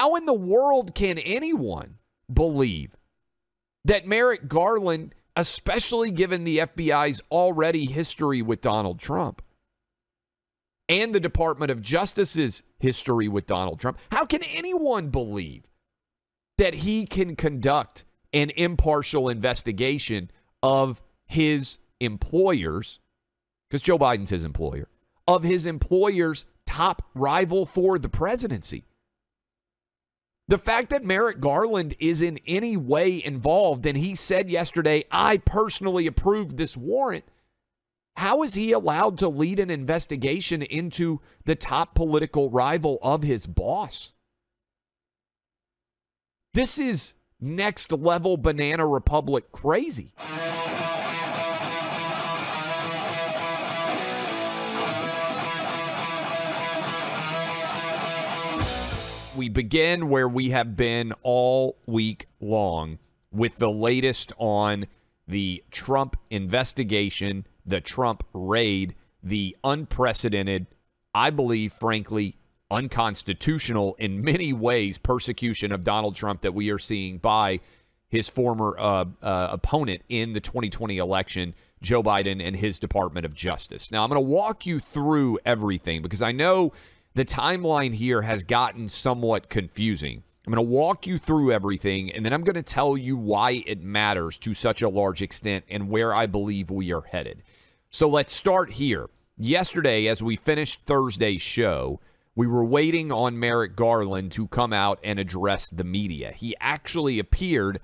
How in the world can anyone believe that Merrick Garland, especially given the FBI's already history with Donald Trump and the Department of Justice's history with Donald Trump, how can anyone believe that he can conduct an impartial investigation of his employers, because Joe Biden's his employer, of his employer's top rival for the presidency? The fact that Merrick Garland is in any way involved, and he said yesterday, I personally approved this warrant, how is he allowed to lead an investigation into the top political rival of his boss? This is next level Banana Republic crazy. We begin where we have been all week long with the latest on the Trump investigation, the Trump raid, the unprecedented, I believe, frankly, unconstitutional in many ways persecution of Donald Trump that we are seeing by his former opponent in the 2020 election, Joe Biden and his Department of Justice. Now, I'm going to walk you through everything because I know the timeline here has gotten somewhat confusing. I'm going to walk you through everything, and then I'm going to tell you why it matters to such a large extent and where I believe we are headed. So let's start here. Yesterday, as we finished Thursday's show, we were waiting on Merrick Garland to come out and address the media. He actually appeared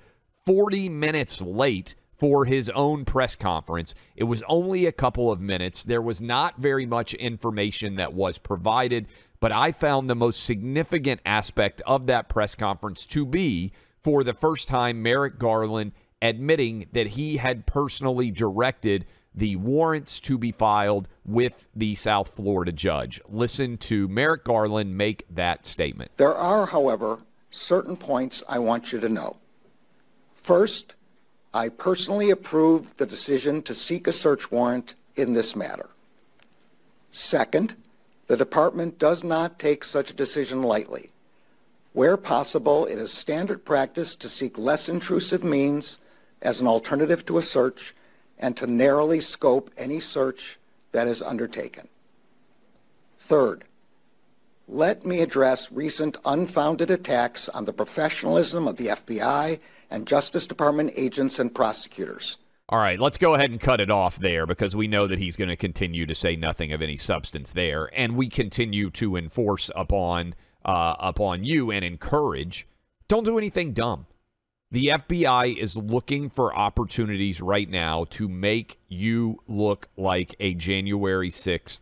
40 minutes late for his own press conference. It was only a couple of minutes. There was not very much information that was provided, but I found the most significant aspect of that press conference to be, for the first time, Merrick Garland admitting that he had personally directed the warrants to be filed with the South Florida judge. Listen to Merrick Garland make that statement. There are, however, certain points I want you to know. First, I personally approved the decision to seek a search warrant in this matter. Second, the department does not take such a decision lightly. Where possible, it is standard practice to seek less intrusive means as an alternative to a search and to narrowly scope any search that is undertaken. Third, let me address recent unfounded attacks on the professionalism of the FBI and Justice Department agents and prosecutors. All right, let's go ahead and cut it off there because we know that he's going to continue to say nothing of any substance there, and we continue to enforce upon you and encourage, don't do anything dumb. The FBI is looking for opportunities right now to make you look like a January 6th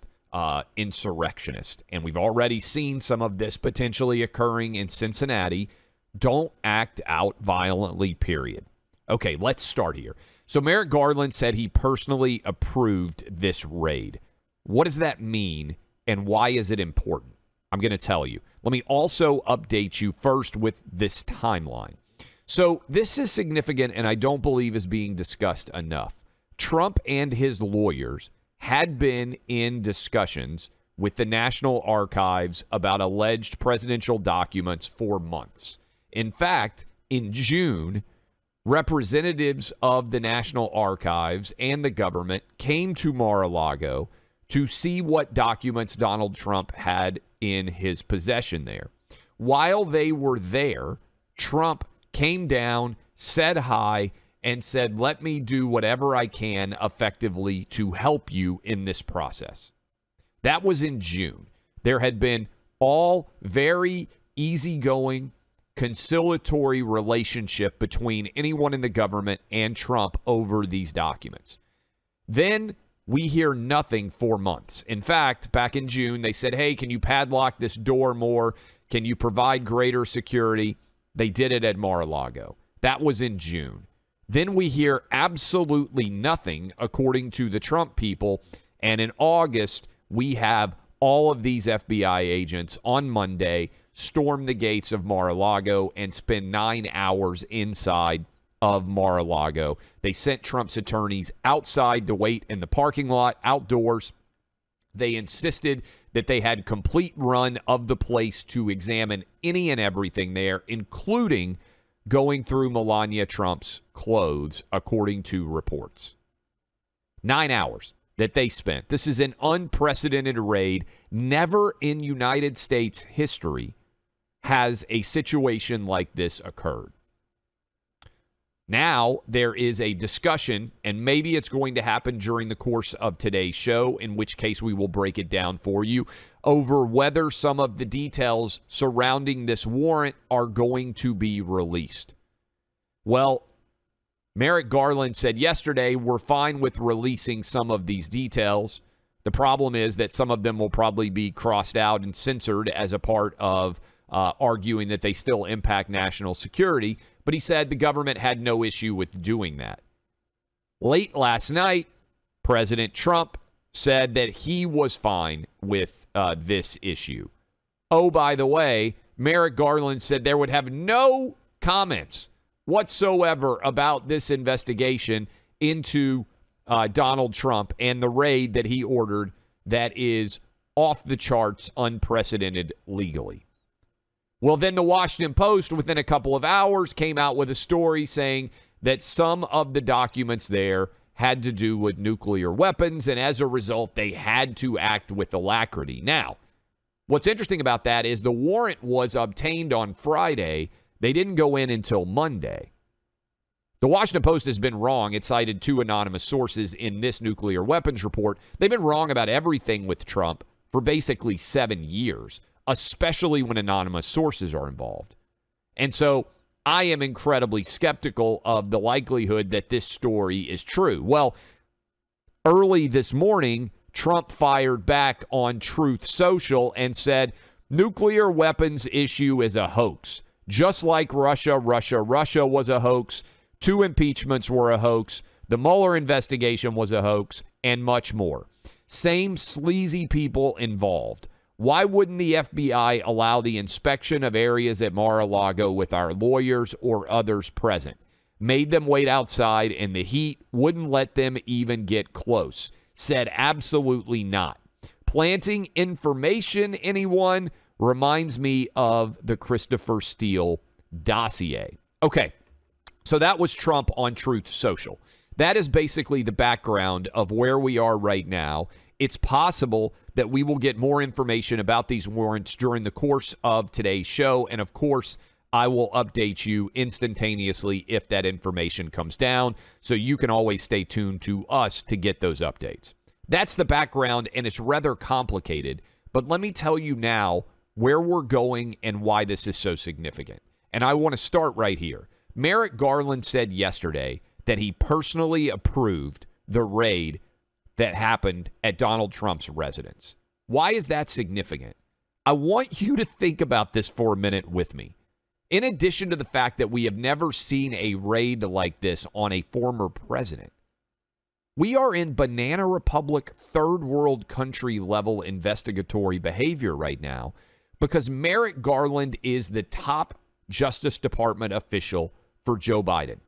insurrectionist, and we've already seen some of this potentially occurring in Cincinnati. Don't act out violently, period. Okay, let's start here. So Merrick Garland said he personally approved this raid. What does that mean, and why is it important? I'm going to tell you. Let me also update you first with this timeline. So this is significant, and I don't believe is being discussed enough. Trump and his lawyers had been in discussions with the National Archives about alleged presidential documents for months. In fact, in June, representatives of the National Archives and the government came to Mar-a-Lago to see what documents Donald Trump had in his possession there. While they were there, Trump came down, said hi, and said, let me do whatever I can effectively to help you in this process. That was in June. There had been all very easygoing, conciliatory relationship between anyone in the government and Trump over these documents. Then we hear nothing for months. In fact, back in June, they said, hey, can you padlock this door more? Can you provide greater security? They did it at Mar-a-Lago. That was in June. Then we hear absolutely nothing, according to the Trump people. And in August, we have all of these FBI agents on Monday storm the gates of Mar-a-Lago and spend 9 hours inside of Mar-a-Lago. They sent Trump's attorneys outside to wait in the parking lot, outdoors. They insisted that they had complete run of the place to examine any and everything there, including going through Melania Trump's clothes, according to reports. 9 hours that they spent. This is an unprecedented raid. Never in United States history has a situation like this occurred. Now there is a discussion, and maybe it's going to happen during the course of today's show, in which case we will break it down for you, over whether some of the details surrounding this warrant are going to be released. Well, Merrick Garland said yesterday, we're fine with releasing some of these details. The problem is that some of them will probably be crossed out and censored as a part of arguing that they still impact national security. But he said the government had no issue with doing that. Late last night, President Trump said that he was fine with this issue. Oh, by the way, Merrick Garland said there would have no comments whatsoever about this investigation into Donald Trump and the raid that he ordered that is off the charts, unprecedented legally. Well, then the Washington Post, within a couple of hours, came out with a story saying that some of the documents there had to do with nuclear weapons, and as a result, they had to act with alacrity. Now, what's interesting about that is the warrant was obtained on Friday. They didn't go in until Monday. The Washington Post has been wrong. It cited 2 anonymous sources in this nuclear weapons report. They've been wrong about everything with Trump for basically 7 years, especially when anonymous sources are involved. And so I am incredibly skeptical of the likelihood that this story is true. Well, early this morning, Trump fired back on Truth Social and said, nuclear weapons issue is a hoax. Just like Russia was a hoax. 2 impeachments were a hoax. The Mueller investigation was a hoax, and much more. Same sleazy people involved. Why wouldn't the FBI allow the inspection of areas at Mar-a-Lago with our lawyers or others present? Made them wait outside in the heat, wouldn't let them even get close. Said absolutely not. Planting information, anyone, reminds me of the Christopher Steele dossier. Okay, so that was Trump on Truth Social. That is basically the background of where we are right now. It's possible that we will get more information about these warrants during the course of today's show. And of course, I will update you instantaneously if that information comes down. So you can always stay tuned to us to get those updates. That's the background, and it's rather complicated. But let me tell you now where we're going and why this is so significant. And I want to start right here. Merrick Garland said yesterday that he personally approved the raid that happened at Donald Trump's residence. Why is that significant? I want you to think about this for a minute with me. In addition to the fact that we have never seen a raid like this on a former president, we are in Banana Republic, third world country level investigatory behavior right now because Merrick Garland is the top Justice Department official for Joe Biden.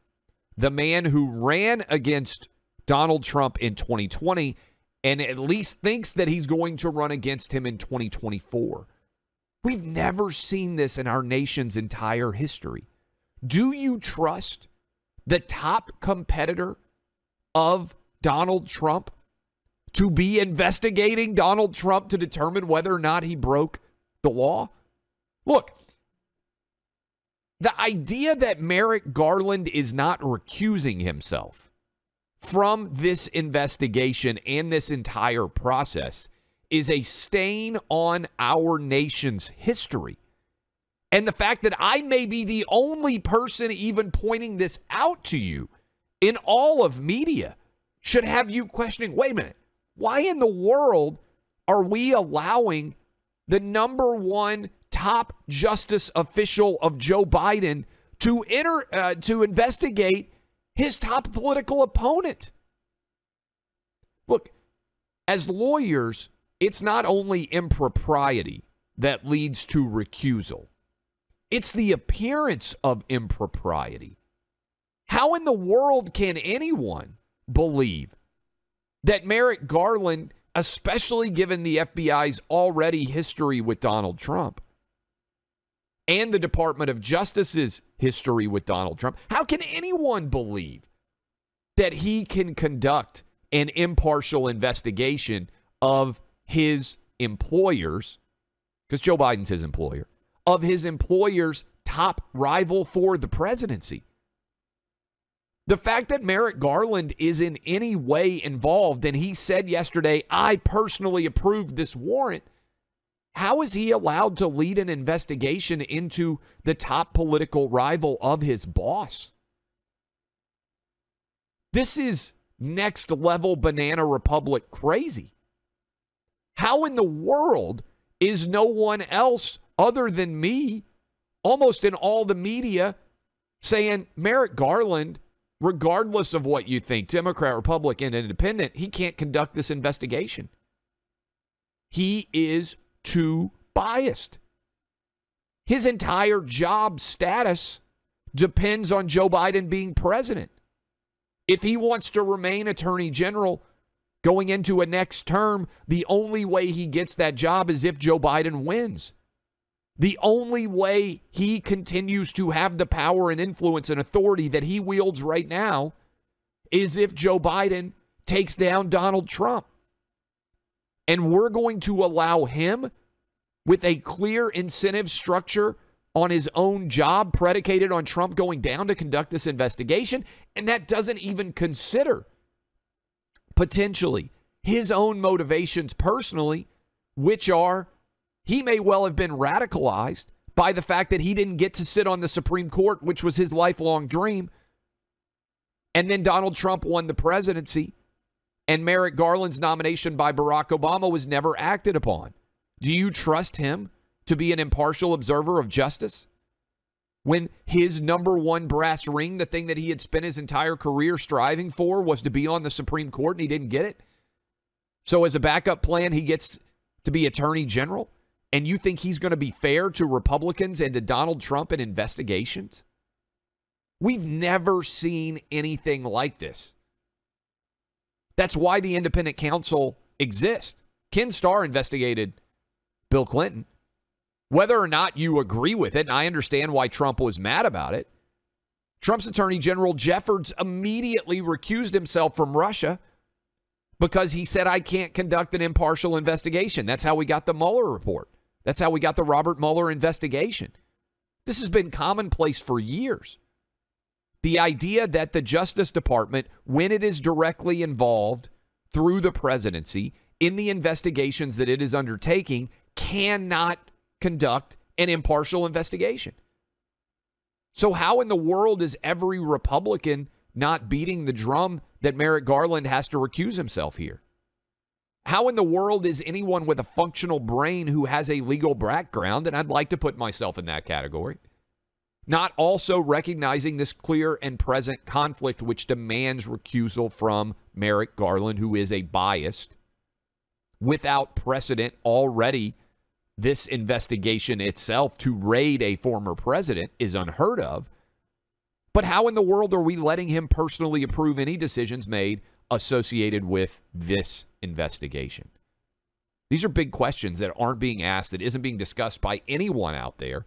The man who ran against Donald Trump in 2020 and at least thinks that he's going to run against him in 2024. We've never seen this in our nation's entire history. Do you trust the top competitor of Donald Trump to be investigating Donald Trump to determine whether or not he broke the law? Look, the idea that Merrick Garland is not recusing himself from this investigation and this entire process is a stain on our nation's history. And the fact that I may be the only person even pointing this out to you in all of media should have you questioning, wait a minute, why in the world are we allowing the number one top justice official of Joe Biden to investigate his top political opponent? Look, as lawyers, it's not only impropriety that leads to recusal. It's the appearance of impropriety. How in the world can anyone believe that Merrick Garland especially given the FBI's already history with Donald Trump and the Department of Justice's history with Donald Trump. How can anyone believe that he can conduct an impartial investigation of his employers, because Joe Biden's his employer, of his employer's top rival for the presidency? The fact that Merrick Garland is in any way involved, and he said yesterday, I personally approved this warrant, how is he allowed to lead an investigation into the top political rival of his boss? This is next level Banana Republic crazy. How in the world is no one else other than me, almost in all the media, saying Merrick Garland, regardless of what you think, Democrat, Republican, Independent, he can't conduct this investigation? He is too biased. His entire job status depends on Joe Biden being president. If he wants to remain Attorney General going into a next term, the only way he gets that job is if Joe Biden wins. The only way he continues to have the power and influence and authority that he wields right now is if Joe Biden takes down Donald Trump. And we're going to allow him, with a clear incentive structure on his own job predicated on Trump going down, to conduct this investigation. And that doesn't even consider potentially his own motivations personally, which are, he may well have been radicalized by the fact that he didn't get to sit on the Supreme Court, which was his lifelong dream. And then Donald Trump won the presidency, and Merrick Garland's nomination by Barack Obama was never acted upon. Do you trust him to be an impartial observer of justice when his number one brass ring, the thing that he had spent his entire career striving for, was to be on the Supreme Court, and he didn't get it? So as a backup plan, he gets to be Attorney General? And you think he's going to be fair to Republicans and to Donald Trump in investigations? We've never seen anything like this. That's why the independent counsel exists. Ken Starr investigated Bill Clinton. Whether or not you agree with it, and I understand why Trump was mad about it, Trump's Attorney General Jeffords immediately recused himself from Russia because he said, I can't conduct an impartial investigation. That's how we got the Mueller report. That's how we got the Robert Mueller investigation. This has been commonplace for years. The idea that the Justice Department, when it is directly involved through the presidency in the investigations that it is undertaking, cannot conduct an impartial investigation. So how in the world is every Republican not beating the drum that Merrick Garland has to recuse himself here? How in the world is anyone with a functional brain who has a legal background, and I'd like to put myself in that category, not also recognizing this clear and present conflict which demands recusal from Merrick Garland, who is a biased, without precedent already? This investigation itself to raid a former president is unheard of. But how in the world are we letting him personally approve any decisions made associated with this investigation? These are big questions that aren't being asked, that isn't being discussed by anyone out there.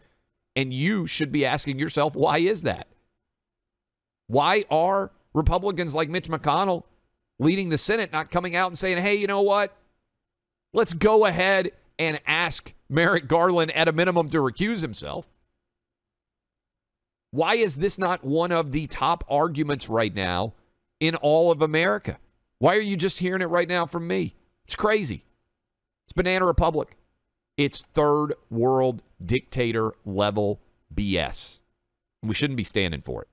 And you should be asking yourself, why is that? Why are Republicans like Mitch McConnell leading the Senate not coming out and saying, hey, you know what? Let's go ahead and ask Merrick Garland at a minimum to recuse himself? Why is this not one of the top arguments right now in all of America? Why are you just hearing it right now from me? It's crazy. It's Banana Republic. It's third world dictator level BS. We shouldn't be standing for it.